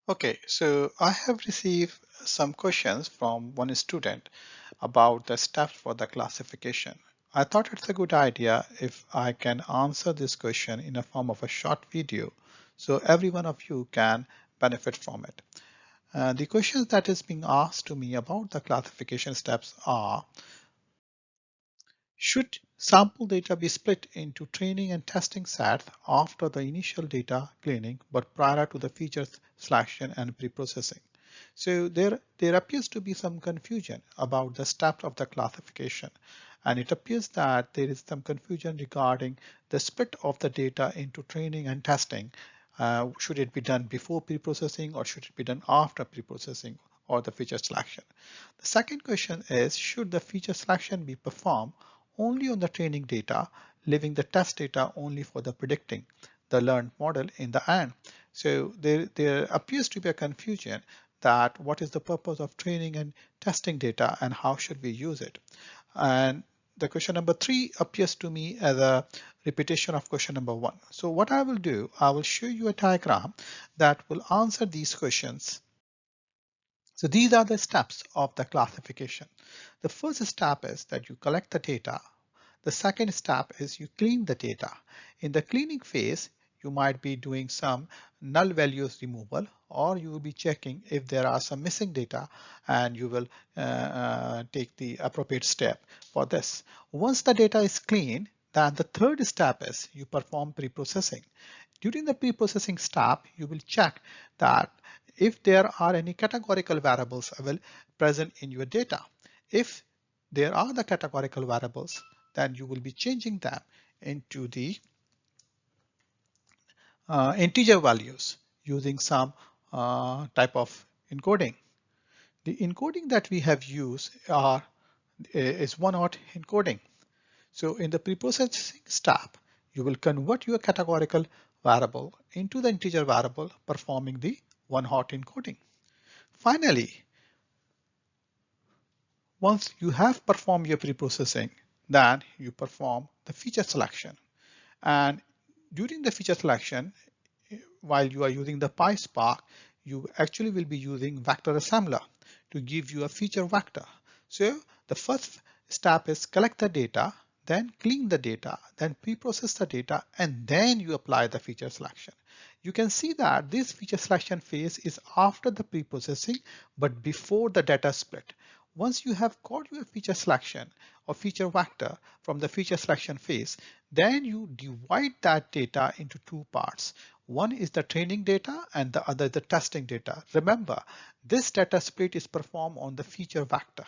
Okay, so I have received some questions from one student about the steps for the classification. I thought it's a good idea if I can answer this question in a form of a short video so every one of you can benefit from it. The questions that is being asked to me about the classification steps are: should sample data be split into training and testing sets after the initial data cleaning but prior to the feature selection and preprocessing? So there appears to be some confusion about the steps of the classification, and it appears that there is some confusion regarding the split of the data into training and testing. Should it be done before preprocessing or should it be done after preprocessing or the feature selection? The second question is, should the feature selection be performed only on the training data, leaving the test data only for the predicting the learned model in the end? So there appears to be a confusion that what is the purpose of training and testing data and how should we use it? And the question number 3 appears to me as a repetition of question number 1. So what I will do, I will show you a diagram that will answer these questions. So these are the steps of the classification. The first step is that you collect the data. The second step is you clean the data. In the cleaning phase, you might be doing some null values removal, or you will be checking if there are some missing data, and you will take the appropriate step for this. Once the data is clean, then the third step is you perform pre-processing. During the pre-processing step, you will check that if there are any categorical variables present in your data. If there are the categorical variables, then you will be changing them into the integer values using some type of encoding. The encoding that we have used is one-hot encoding. So in the preprocessing step, you will convert your categorical variable into the integer variable, performing the one-hot encoding. Finally, once you have performed your preprocessing, then you perform the feature selection. And during the feature selection, while you are using the PySpark, you actually will be using vector assembler to give you a feature vector. So the first step is collect the data, then clean the data, then pre-process the data, and then you apply the feature selection. You can see that this feature selection phase is after the pre-processing, but before the data split. Once you have got your feature selection or feature vector from the feature selection phase, then you divide that data into two parts. One is the training data and the other the testing data. Remember, this data split is performed on the feature vector.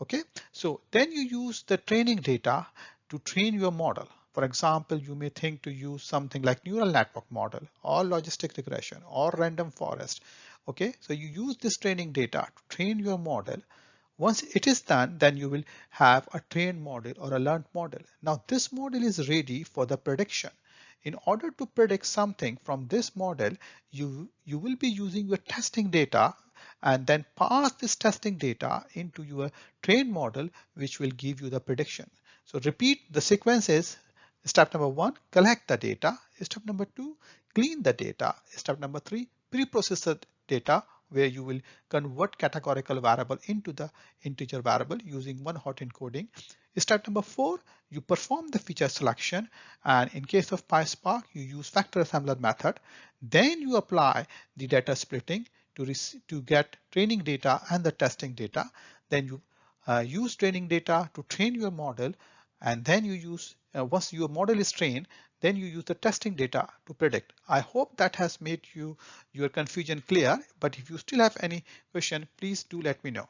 Okay, so then you use the training data to train your model. For example, you may think to use something like neural network model or logistic regression or random forest. Okay, so you use this training data to train your model. Once it is done, then you will have a trained model or a learned model. Now this model is ready for the prediction. In order to predict something from this model, you will be using your testing data and then pass this testing data into your trained model, which will give you the prediction. So repeat the sequences. Step number 1, collect the data. Step number 2, clean the data. Step number 3, pre-process the data, where you will convert categorical variable into the integer variable using one-hot encoding. Step number 4, you perform the feature selection, and in case of PySpark, you use vector assembler method. Then you apply the data splitting to get training data and the testing data. Then you use training data to train your model, and then you use once your model is trained, then you use the testing data to predict. I hope that has made your confusion clear, but if you still have any question, please do let me know.